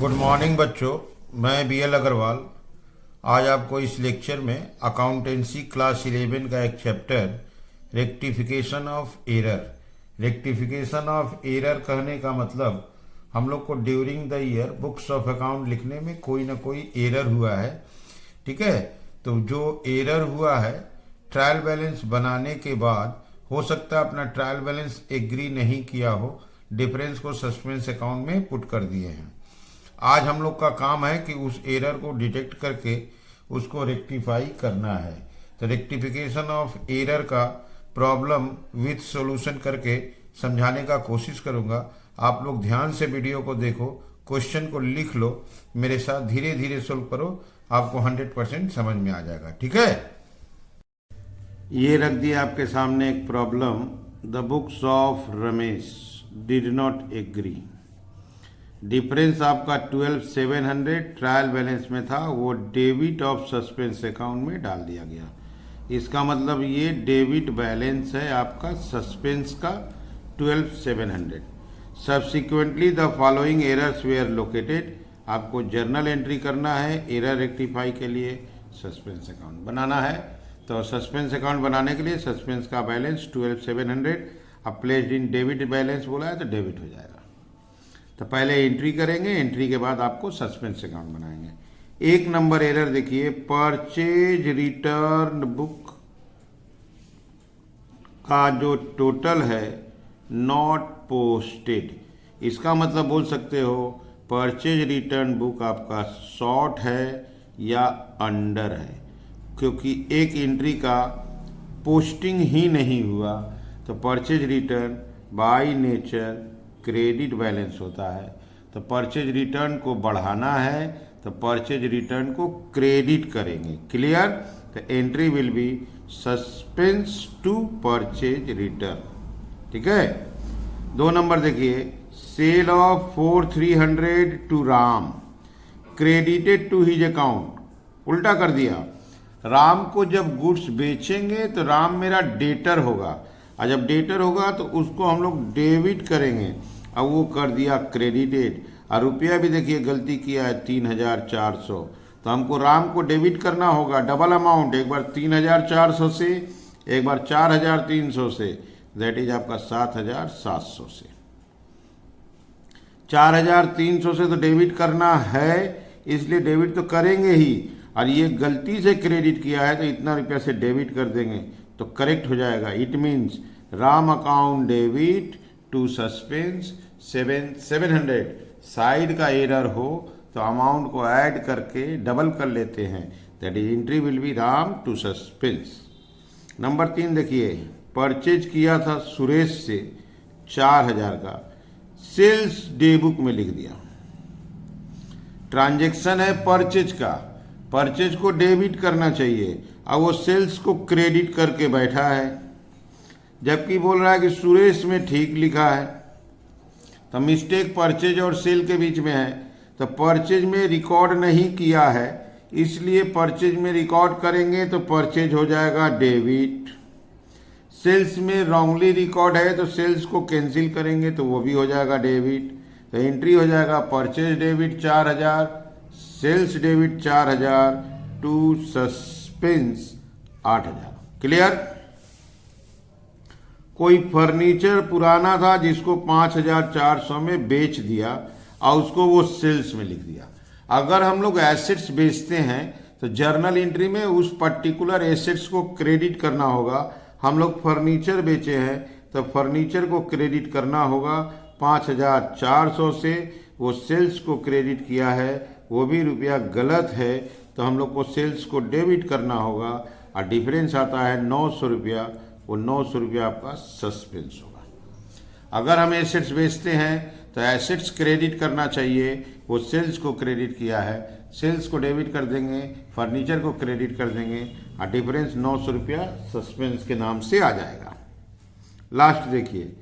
Good morning बच्चों, मैं BL Agarwal आज आपको इस लेक्चर में अकाउंटेंसी क्लास 11 का एक चैप्टर रेक्टिफिकेशन ऑफ एरर कहने का मतलब हम लोग को during the year books of account लिखने में कोई ना कोई एरर हुआ है। ठीक है, तो जो एरर हुआ है ट्रायल बैलेंस बनाने के बाद हो सकता है अपना ट्रायल बैलेंस एग्री नहीं किया हो, डिफरेंस को सस्पेंस अकाउंट में पुट कर दिए हैं। आज हम लोग का काम है कि उस एरर को डिटेक्ट करके उसको रेक्टिफाई करना है। तो रेक्टिफिकेशन ऑफ एरर का प्रॉब्लम विथ सॉल्यूशन करके समझाने का कोशिश करूंगा। आप लोग ध्यान से वीडियो को देखो, क्वेश्चन को लिख लो, मेरे साथ धीरे धीरे सोल्व करो, आपको 100% समझ में आ जाएगा। ठीक है, ये रख दिया आपके सामने एक problem. The books of Ramesh did not agree. Difference आपका 12,700 ट्रायल बैलेंस में था, वो डेबिट ऑफ सस्पेंस अकाउंट में डाल दिया गया। इसका मतलब ये डेबिट बैलेंस है आपका सस्पेंस का 12,700। Subsequently the following errors were located. आपको जर्नल एंट्री करना है एरर रेक्टिफाई के लिए, सस्पेंस अकाउंट बनाना है। तो सस्पेंस अकाउंट बनाने के लिए सस्पेंस का बैलेंस 12,700 अब प्लेस्ड इन डेबिट बैलेंस बोला है तो डेबिट हो जाएगा। तो पहले एंट्री करेंगे, एंट्री के बाद आपको सस्पेंस अकाउंट बनाएंगे। एक नंबर एरर देखिए, परचेज रिटर्न बुक का जो टोटल है नॉट पोस्टेड। इसका मतलब बोल सकते हो परचेज रिटर्न बुक आपका शॉर्ट है या अंडर है, क्योंकि एक एंट्री का पोस्टिंग ही नहीं हुआ। तो purchase return by nature credit balance होता है। तो परचेज रिटर्न को बढ़ाना है तो परचेज रिटर्न को क्रेडिट करेंगे। क्लियर? तो entry will be suspense to purchase return. ठीक है। 2 नंबर देखिए, sale of 4,300 to Ram credited to his account. उल्टा कर दिया, राम को जब गुड्स बेचेंगे तो राम मेरा डेटर होगा, और जब डेटर होगा तो उसको हम लोग डेबिट करेंगे। अब वो कर दिया क्रेडिटेड, और रुपया भी देखिए गलती किया है 3,400। तो हमको राम को डेबिट करना होगा डबल अमाउंट, एक बार 3,400 से, एक बार 4,300 से, दैट इज आपका 7,700 से। 4,300 से तो डेबिट करना है, इसलिए डेबिट तो करेंगे ही, और ये गलती से क्रेडिट किया है तो इतना रुपया से डेबिट कर देंगे तो करेक्ट हो जाएगा। It means Ram account debit to suspense 700। Side का एरर हो तो अमाउंट को ऐड करके डबल कर लेते हैं, that is entry will be Ram to suspense. Number 3 देखिए, परचेज किया था सुरेश से 4,000 का, सेल्स डे बुक में लिख दिया। ट्रांजैक्शन है परचेज का, परचेज को डेबिट करना चाहिए, अब वो सेल्स को क्रेडिट करके बैठा है, जबकि बोल रहा है कि सुरेश में ठीक लिखा है। तो मिस्टेक परचेज और सेल के बीच में है। तो परचेज में रिकॉर्ड नहीं किया है, इसलिए परचेज में रिकॉर्ड करेंगे तो परचेज हो जाएगा डेबिट। सेल्स में रॉन्गली रिकॉर्ड है तो सेल्स को कैंसिल करेंगे तो वो भी हो जाएगा डेबिट। तो एंट्री हो जाएगा purchase debit 4,000, sales debit 4,000 to suspense 8,000। Clear? कोई फर्नीचर पुराना था जिसको 5,400 में बेच दिया और उसको वो सेल्स में लिख दिया। अगर हम लोग एसेट्स बेचते हैं तो जर्नल एंट्री में उस पर्टिकुलर एसेट्स को क्रेडिट करना होगा। हम लोग फर्नीचर बेचे हैं तो फर्नीचर को क्रेडिट करना होगा 5,400 से, वो सेल्स को क्रेडिट किया है, वो भी रुपया गलत है, तो हम लोग को सेल्स को डेबिट करना होगा, और डिफरेंस आता है 900 रुपया, वो 900 रुपया आपका सस्पेंस होगा। अगर हम एसेट्स बेचते हैं तो एसेट्स क्रेडिट करना चाहिए, वो सेल्स को क्रेडिट किया है, सेल्स को डेबिट कर देंगे, फर्नीचर को क्रेडिट कर देंगे, और डिफरेंस 900 रुपया सस्पेंस के नाम से आ जाएगा। लास्ट देखिए,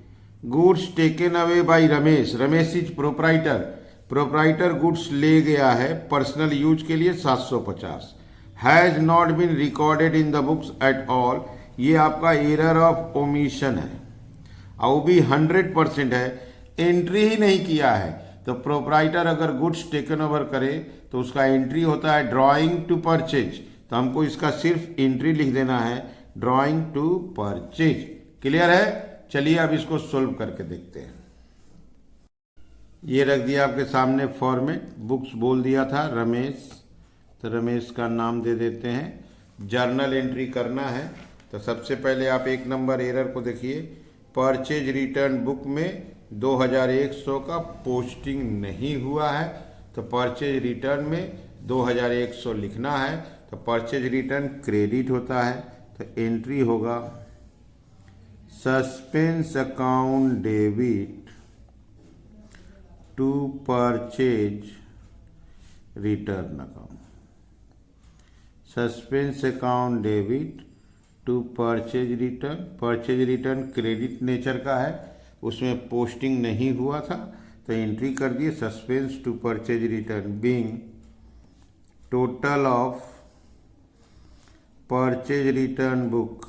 goods taken away by Ramesh. Ramesh is proprietor, proprietor goods ले गया है पर्सनल यूज के लिए 750, has not been recorded in the books at all. ये आपका एरर ऑफ ओमिशन है, और वो भी 100% है, एंट्री ही नहीं किया है। तो प्रोप्राइटर अगर गुड्स टेकन ओवर करे तो उसका एंट्री होता है ड्राइंग टू परचेज, तो हमको इसका सिर्फ एंट्री लिख देना है ड्राइंग टू परचेज। क्लियर है? चलिए अब इसको सोल्व करके देखते हैं। ये रख दिया आपके सामने फॉर्मेट, बुक्स बोल दिया था रमेश, तो रमेश का नाम दे देते हैं। जर्नल एंट्री करना है तो सबसे पहले आप 1 नंबर एरर को देखिए, परचेज रिटर्न बुक में 2100 का पोस्टिंग नहीं हुआ है, तो परचेज रिटर्न में 2100 लिखना है, तो परचेज रिटर्न क्रेडिट होता है, तो एंट्री होगा suspense account debit to purchase return account, suspense account debit to purchase return. Purchase return credit nature का है, उसमें पोस्टिंग नहीं हुआ था, तो एंट्री कर दिए suspense to purchase return being total of purchase return book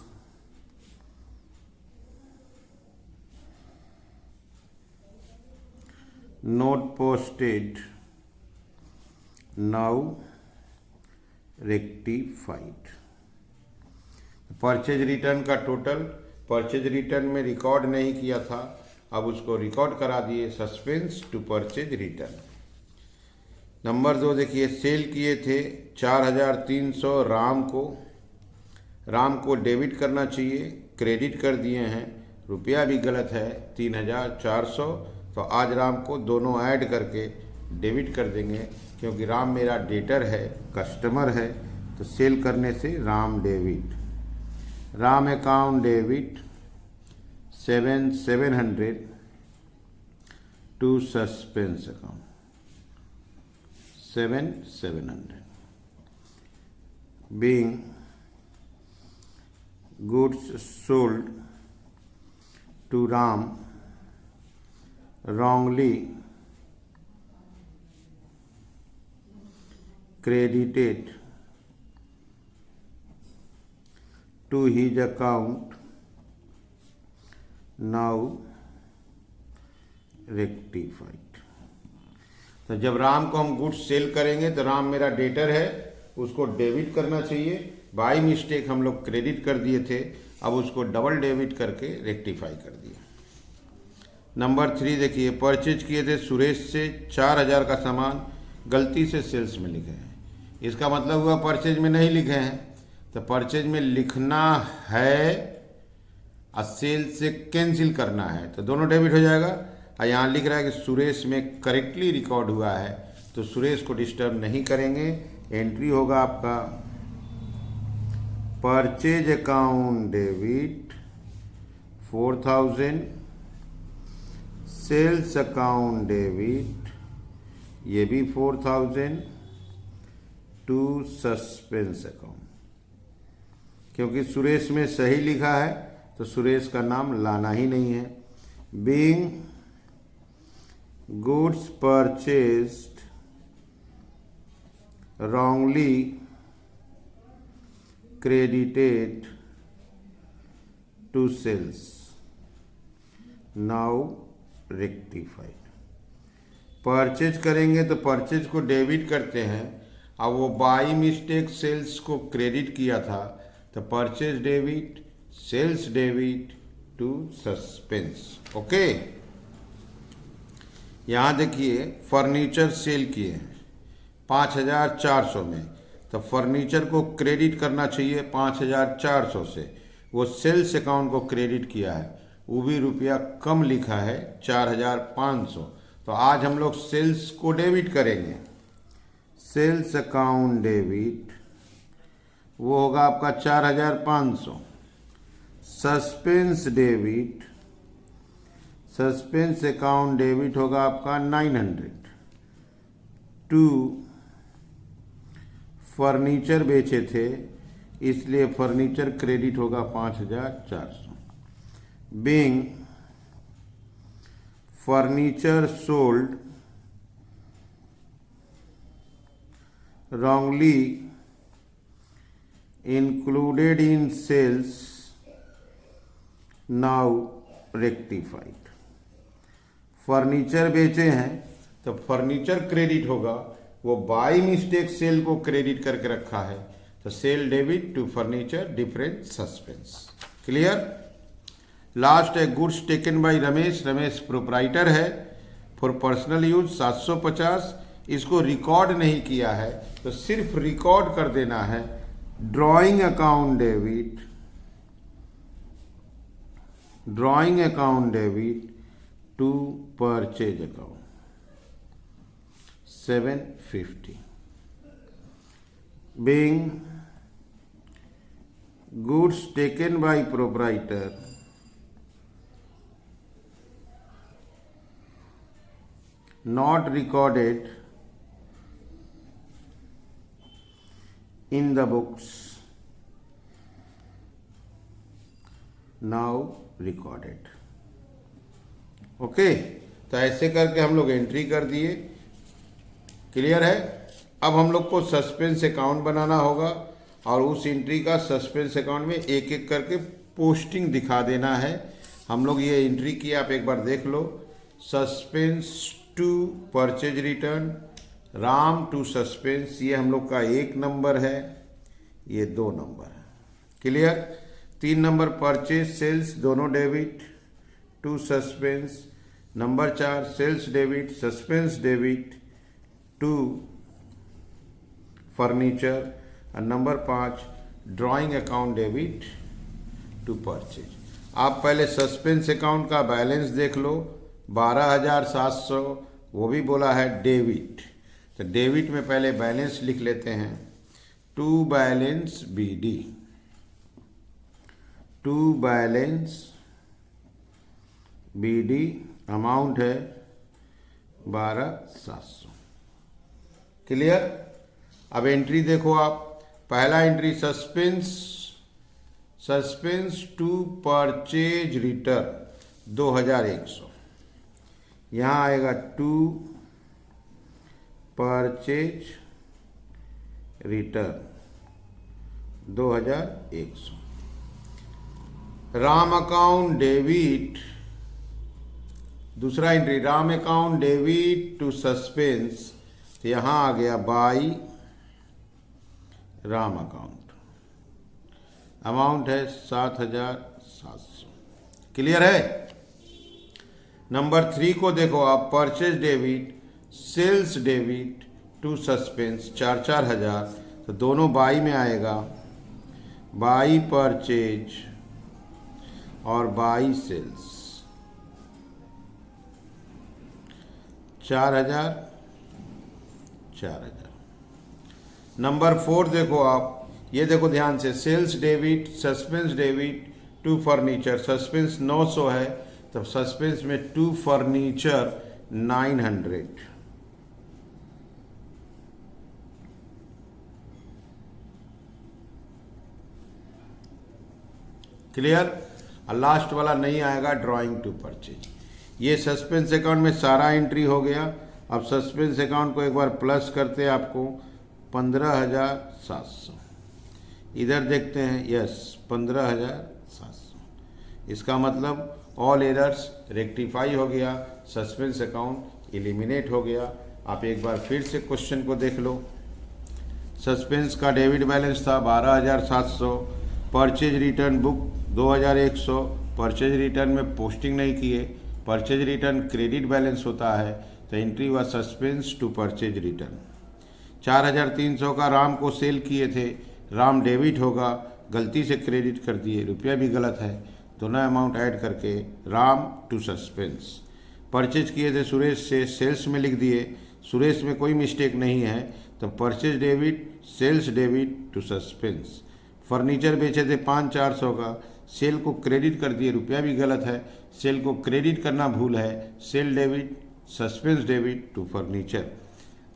not posted now rectified. Purchase return का टोटल परचेज रिटर्न में रिकॉर्ड नहीं किया था, अब उसको रिकॉर्ड करा दिए suspense to purchase return. Number 2 देखिए, सेल किए थे 4300 राम को डेबिट करना चाहिए, क्रेडिट कर दिए हैं, रुपया भी गलत है 3400, तो आज राम को दोनों ऐड करके डेबिट कर देंगे, क्योंकि राम मेरा डेटर है, कस्टमर है, तो सेल करने से Ram debit, Ram account debit 700 to suspense account 700 being goods sold to Ram wrongly credited to his account now rectified। तो जब राम को हम गुड्स सेल करेंगे तो राम मेरा डेटर है, उसको डेबिट करना चाहिए, बाई मिस्टेक हम लोग क्रेडिट कर दिए थे, अब उसको डबल डेबिट करके रेक्टिफाई कर दिया। नंबर 3 देखिए, परचेज किए थे सुरेश से 4000 का सामान, गलती से सेल्स में लिखे हैं, इसका मतलब हुआ परचेज में नहीं लिखे हैं, तो परचेज में लिखना है और सेल से कैंसिल करना है, तो दोनों डेबिट हो जाएगा। और यहाँ लिख रहा है कि सुरेश में करेक्टली रिकॉर्ड हुआ है, तो सुरेश को डिस्टर्ब नहीं करेंगे, एंट्री होगा आपका purchase account debit 4000, sales account debit ये भी 4000 टू सस्पेंस अकाउंट, क्योंकि सुरेश में सही लिखा है तो सुरेश का नाम लाना ही नहीं है। Being goods purchased wrongly credited to sales now rectified। परचेज करेंगे तो परचेज को डेबिट करते हैं, अब वो बाई मिस्टेक सेल्स को क्रेडिट किया था, तो purchase debit sales debit to suspense. Okay, यहाँ देखिए फर्नीचर सेल किए हैं 5400 में, तो फर्नीचर को क्रेडिट करना चाहिए 5400 से, वो सेल्स अकाउंट को क्रेडिट किया है, वो भी रुपया कम लिखा है 4500, तो आज हम लोग सेल्स को डेबिट करेंगे, सेल्स अकाउंट डेबिट वो होगा आपका 4500, suspense debit, suspense account debit होगा आपका 900 टू फर्नीचर बेचे थे इसलिए फर्नीचर क्रेडिट होगा 5400। Being furniture sold wrongly included in sales now rectified। Furniture बेचे हैं तो तो फर्नीचर क्रेडिट होगा, वो बाई मिस्टेक सेल को क्रेडिट करके रखा है, तो sale debit to furniture difference suspense. Clear. Last है goods taken by Ramesh, Ramesh proprietor है, फॉर पर्सनल यूज 750, इसको रिकॉर्ड नहीं किया है तो सिर्फ रिकॉर्ड कर देना है drawing account debit, drawing account debit to purchase account 750, being goods taken by proprietor not recorded in the books, now recorded। Okay, तो ऐसे करके हम लोग एंट्री कर दिए। क्लियर है। अब हम लोग को सस्पेंस अकाउंट बनाना होगा और उस एंट्री का सस्पेंस अकाउंट में एक एक करके पोस्टिंग दिखा देना है। हम लोग ये एंट्री की आप एक बार देख लो। Suspense to purchase return, Ram to suspense, ये हम लोग का 1 नंबर है, ये 2 नंबर है। क्लियर। 3 नंबर परचेज सेल्स दोनों debit to suspense. Number 4 sales debit suspense debit to furniture. और number 5 drawing account debit to purchase. आप पहले सस्पेंस अकाउंट का बैलेंस देख लो, 12,700, वो भी बोला है डेबिट, तो डेबिट में पहले बैलेंस लिख लेते हैं। To balance BD, to balance BD amount है 12,700। क्लियर। अब एंट्री देखो आप, पहला entry suspense, suspense to purchase return 2,100, यहाँ आएगा to purchase return 2,100। Ram account debit, दूसरा entry Ram account debit to suspense, तो यहाँ आ गया बाई राम अकाउंट, अमाउंट है 7,700। क्लियर है। नंबर 3 को देखो आप, purchase debit sales debit to suspense 4,000, तो दोनों बाई में आएगा, बाई परचेज और बाई सेल्स 4,000। नंबर 4 देखो आप, ये देखो ध्यान से, sales debit suspense debit to furniture, suspense 900 है, तब सस्पेंस में टू फर्नीचर 900। क्लियर। और लास्ट वाला नहीं आएगा ड्राइंग टू परचेज। ये सस्पेंस अकाउंट में सारा एंट्री हो गया। अब सस्पेंस अकाउंट को एक बार प्लस करते हैं, आपको 15,700, इधर देखते हैं, यस 15,700। इसका मतलब ऑल एरर्स रेक्टिफाई हो गया, सस्पेंस अकाउंट एलिमिनेट हो गया। आप एक बार फिर से क्वेश्चन को देख लो। सस्पेंस का डेबिट बैलेंस था 12,700, purchase return book 2,100, purchase return में पोस्टिंग नहीं किए, परचेज रिटर्न क्रेडिट बैलेंस होता है, तो एंट्री हुआ सस्पेंस टू परचेज रिटर्न। 4,300 का राम को सेल किए थे, राम डेबिट होगा, गलती से क्रेडिट कर दिए, रुपया भी गलत है, दोनों अमाउंट ऐड करके राम टू सस्पेंस। परचेज किए थे सुरेश से, सेल्स में लिख दिए, सुरेश में कोई मिस्टेक नहीं है, तो purchase debit sales debit to suspense. Furniture बेचे थे 5,400 का, सेल को क्रेडिट कर दिए, रुपया भी गलत है, सेल को क्रेडिट करना भूल है, sale debit suspense debit to furniture.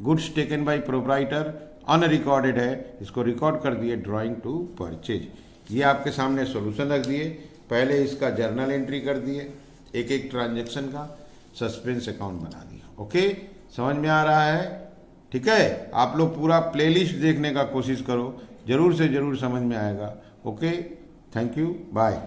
Goods taken by proprietor unrecorded है, इसको रिकॉर्ड कर दिए ड्राइंग टू परचेज। ये आपके सामने सॉल्यूशन रख दिए, पहले इसका जर्नल एंट्री कर दिए, एक एक ट्रांजैक्शन का सस्पेंस अकाउंट बना दिया। ओके, समझ में आ रहा है? ठीक है, आप लोग पूरा प्लेलिस्ट देखने का कोशिश करो, जरूर से जरूर समझ में आएगा। Okay, thank you, bye.